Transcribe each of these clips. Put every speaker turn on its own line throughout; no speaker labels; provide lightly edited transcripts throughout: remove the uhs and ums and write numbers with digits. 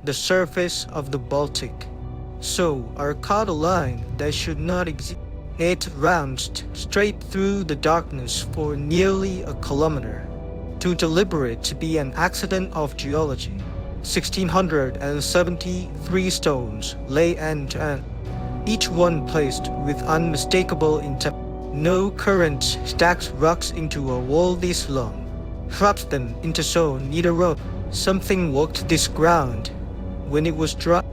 the surface of the Baltic. So our caught a line that should not exist. It rammed straight through the darkness for nearly a kilometer. To deliberate to be an accident of geology. 1,673 stones lay end to end, each one placed with unmistakable intent. No current stacks rocks into a wall this long, traps them into so neat a row. Something walked this ground when it was dry.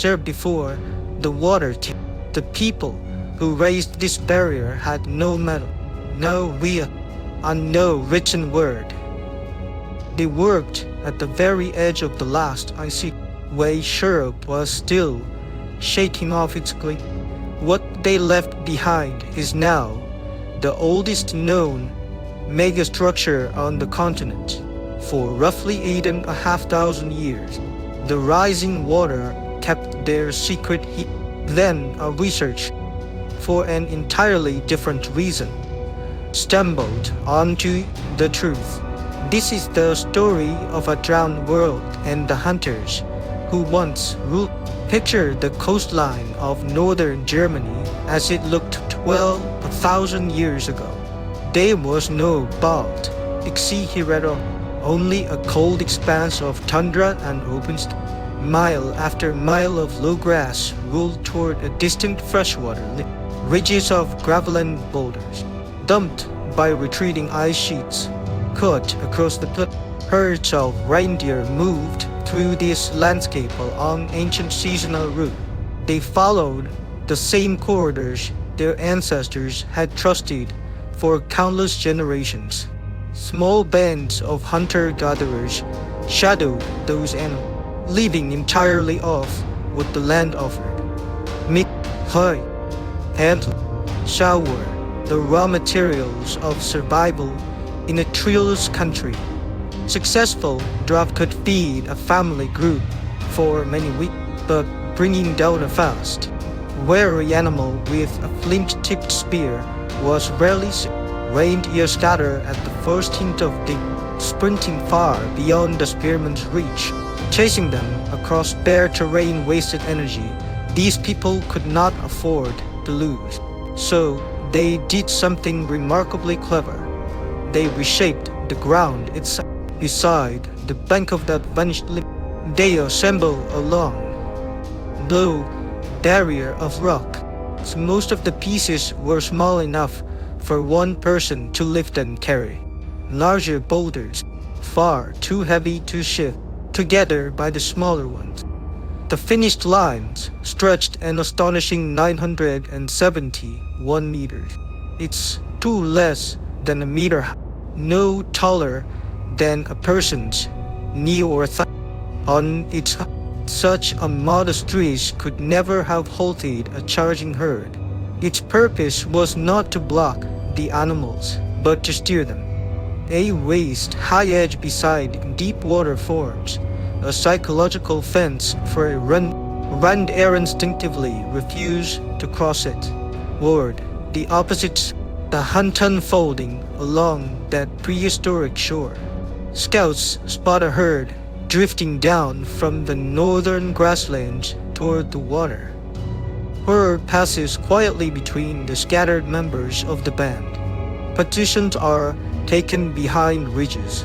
There before the water the people who raised this barrier had no metal, no wheel, and no written word. They worked at the very edge of the last icy way Europe was still shaking off its glee. What they left behind is now the oldest known megastructure on the continent. For roughly 8,500 years, the rising water kept their secret heat. Then a research, for an entirely different reason, stumbled onto the truth. This is the story of a drowned world and the hunters who once ruled. Picture the coastline of northern Germany as it looked 12,000 years ago. There was no Baltic Sea here at all, only a cold expanse of tundra and open mile after mile of low grass rolled toward a distant freshwater lake. Ridges of gravel and boulders, dumped by retreating ice sheets, cut across the plain. Herds of reindeer moved through this landscape along ancient seasonal route. They followed the same corridors their ancestors had trusted for countless generations. Small bands of hunter-gatherers shadowed those animals, living entirely off what the land offered. Meat, hay, and shower, the raw materials of survival in a treeless country. Successful drought could feed a family group for many weeks, but bringing down a fast, wary animal with a flint-tipped spear was rarely seen. Reindeer scatter at the first hint of day, sprinting far beyond the spearman's reach. Chasing them across bare terrain wasted energy these people could not afford to lose. So they did something remarkably clever. They reshaped the ground itself. Beside the bank of that vanished lip, they assembled a long, low barrier of rock. So most of the pieces were small enough for one person to lift and carry. Larger boulders, far too heavy to shift, together by the smaller ones. The finished lines stretched an astonishing 971 meters. It's two less than a meter high, no taller than a person's knee or thigh. On its such a modest trees could never have halted a charging herd. Its purpose was not to block the animals, but to steer them. A raised high edge beside deep water forms a psychological fence for a reindeer instinctively refuse to cross it. Toward the opposite, the hunt unfolding along that prehistoric shore. Scouts spot a herd drifting down from the northern grasslands toward the water. Herd passes quietly between the scattered members of the band. Positions are taken behind ridges.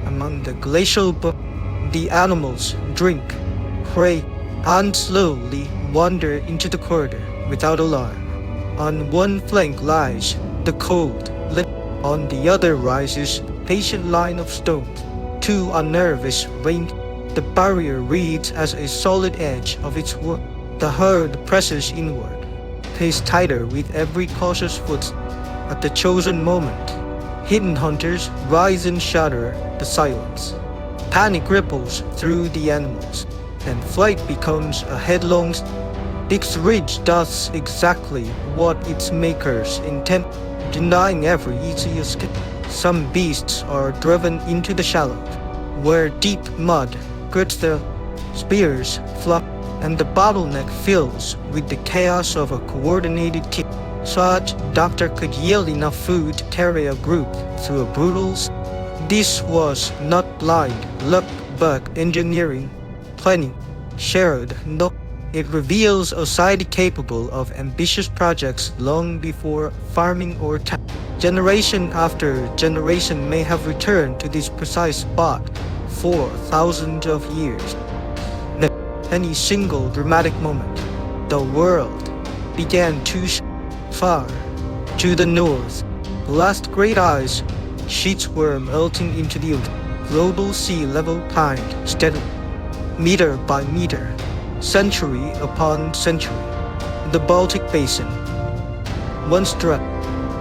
Among the glacial the animals drink, pray, and slowly wander into the corridor without alarm. On one flank lies the cold, on the other rises patient line of stones. Two unnervous reindeer. The barrier reads as a solid edge of its work. The herd presses inward, paced tighter with every cautious foot. At the chosen moment, hidden hunters rise and shatter the silence. Panic ripples through the animals, and flight becomes a headlong. This ridge does exactly what its makers intend, denying every easy escape. Some beasts are driven into the shallows, where deep mud grits their spears flop, and the bottleneck fills with the chaos of a coordinated kill. Such doctor could yield enough food to carry a group through a brutal. This was not blind luck but engineering. plenty, shared no. It reveals a society capable of ambitious projects long before farming or town. Generation after generation may have returned to this precise spot for thousands of years. Any single dramatic moment, the world began to far to the north. The last great ice sheets were melting into the ocean. Global sea level climbed steadily, meter by meter, century upon century. The Baltic Basin, once dry,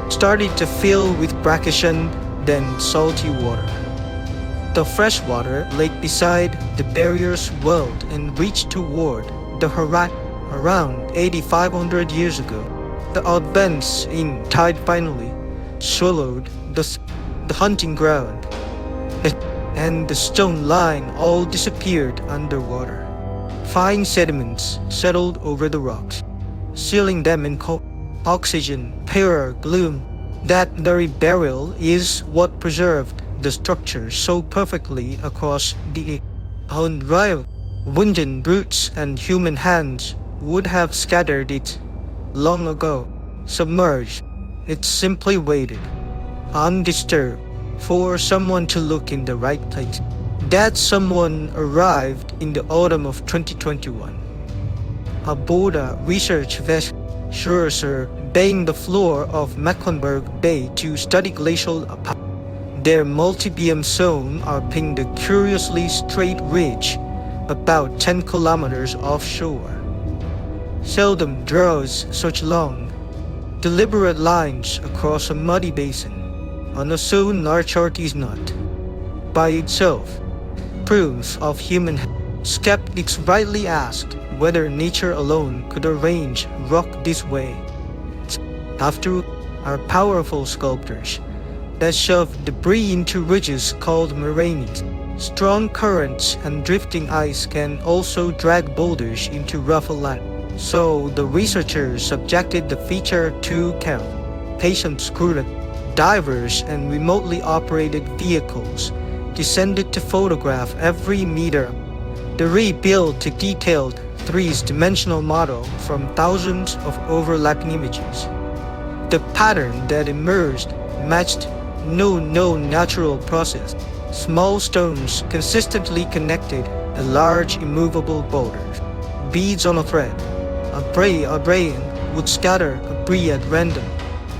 started to fill with brackish and then salty water. The freshwater lake beside the barriers swelled and reached toward the horizon. Around 8,500 years ago, the advance in tide finally swallowed the hunting ground, and the stone line all disappeared underwater. Fine sediments settled over the rocks, sealing them in cold oxygen, pure gloom. That very burial is what preserved the structure so perfectly across the unrivaled. Wooden roots and human hands would have scattered it long ago. Submerged, it simply waited, undisturbed, for someone to look in the right place. That someone arrived in the autumn of 2021. Aboard a research vessel, Geersen, baying the floor of Mecklenburg Bay to study glacial ice. Their multi-beam sonar pinged a curiously straight ridge about 10 kilometers offshore. Seldom draws such long, deliberate lines across a muddy basin on a sonar chart is not, by itself, proof of human. Skeptics rightly asked whether nature alone could arrange rock this way. After are powerful sculptors that shove debris into ridges called moraines. Strong currents and drifting ice can also drag boulders into rougher land. So the researchers subjected the feature to count. Patient scrutiny. Divers and remotely operated vehicles descended to photograph every meter. The rebuilt a detailed three-dimensional model from thousands of overlapping images. The pattern that emerged matched no known natural process. Small stones consistently connected a large immovable boulder. Beads on a thread. A brain would scatter debris at random,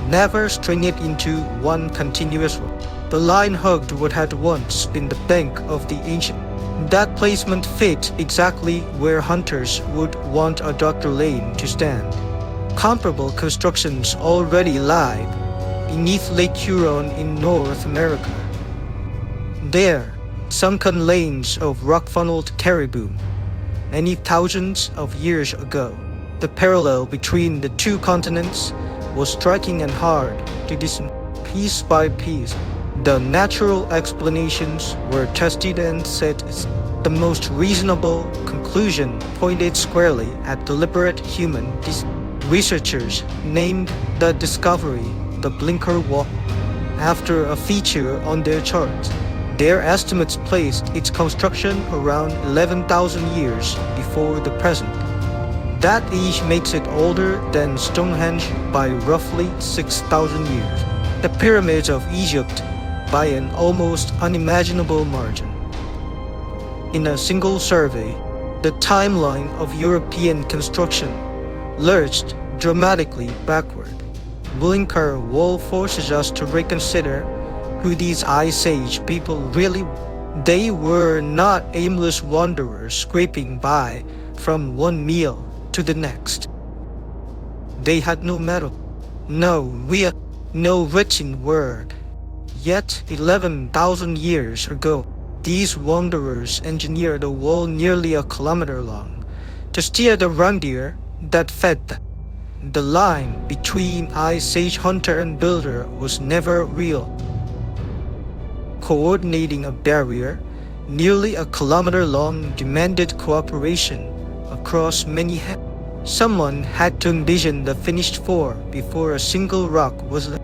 never string it into one continuous row. The line hugged what had once been the bank of the ancient. That placement fit exactly where hunters would want a Dr. Lane to stand. Comparable constructions already lie beneath Lake Huron in North America. There, sunken lanes of rock-funneled caribou, many thousands of years ago. The parallel between the two continents was striking and hard to discern. Piece by piece, the natural explanations were tested and set. The most reasonable conclusion pointed squarely at deliberate human Researchers named the discovery the Blinkerwall after a feature on their charts. Their estimates placed its construction around 11,000 years before the present. That age makes it older than Stonehenge by roughly 6,000 years. The pyramids of Egypt by an almost unimaginable margin. In a single survey, the timeline of European construction lurched dramatically backward. Blinkerwall forces us to reconsider who these Ice Age people really were. They were not aimless wanderers scraping by from one meal to the next. They had no metal, no wheel, no written word. Yet 11,000 years ago, these wanderers engineered a wall nearly a kilometer long to steer the reindeer that fed them. The line between Ice Age hunter and builder was never real. Coordinating a barrier nearly a kilometer long demanded cooperation across many hands. Someone had to envision the finished form before a single rock was laid.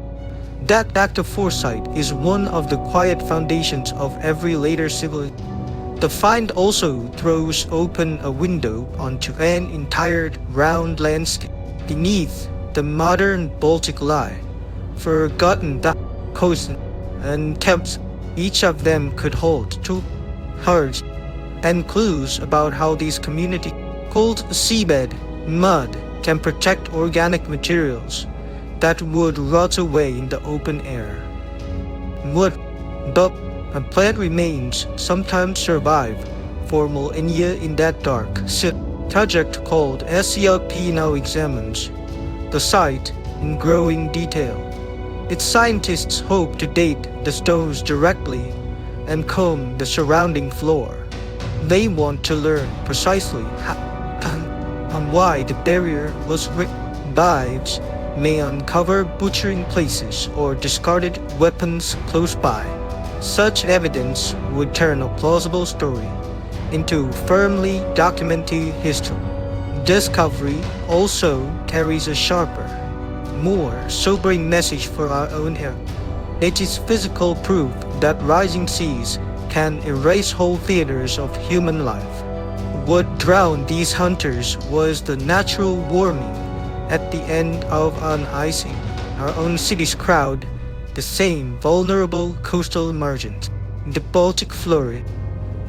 That act of foresight is one of the quiet foundations of every later civilization. The find also throws open a window onto an entire round landscape beneath the modern Baltic lie, forgotten that coastline and caps. Each of them could hold two herds and clues about how these communities, called seabed mud, can protect organic materials that would rot away in the open air. Wood, but and plant remains sometimes survive for millennia in that dark project called SCLP now examines the site in growing detail. Its scientists hope to date the stones directly and comb the surrounding floor. They want to learn precisely on why the barrier was ripped. Dives may uncover butchering places or discarded weapons close by. Such evidence would turn a plausible story into firmly documented history. Discovery also carries a sharper, more sobering message for our own era. It is physical proof that rising seas can erase whole theaters of human life. What drowned these hunters was the natural warming at the end of an icing. Our own city's crowd the same vulnerable coastal margins. The Baltic floor,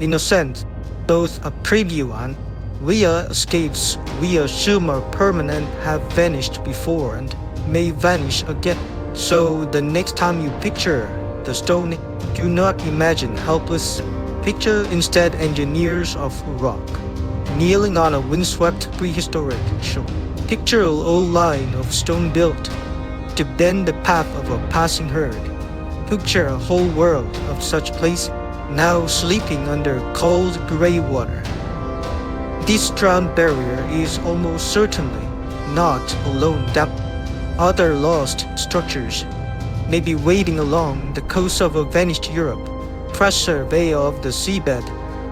in a sense, both a preview and via escapes we assume are permanent have vanished before and may vanish again. So the next time you picture the stone, do not imagine helpless. Picture instead engineers of rock, kneeling on a windswept prehistoric shore. Picture a old line of stone built to bend the path of a passing herd. Picture a whole world of such places, now sleeping under cold grey water. This drowned barrier is almost certainly not alone. That other lost structures may be waiting along the coast of a vanished Europe. Fresh survey of the seabed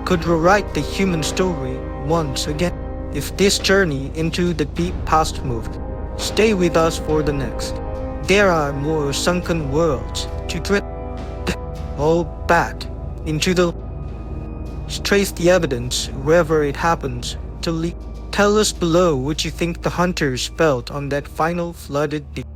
could rewrite the human story once again. If this journey into the deep past moved, stay with us for the next. There are more sunken worlds to trip all back into the trace the evidence wherever it happens to lead. Tell us below what you think the hunters felt on that final flooded deep.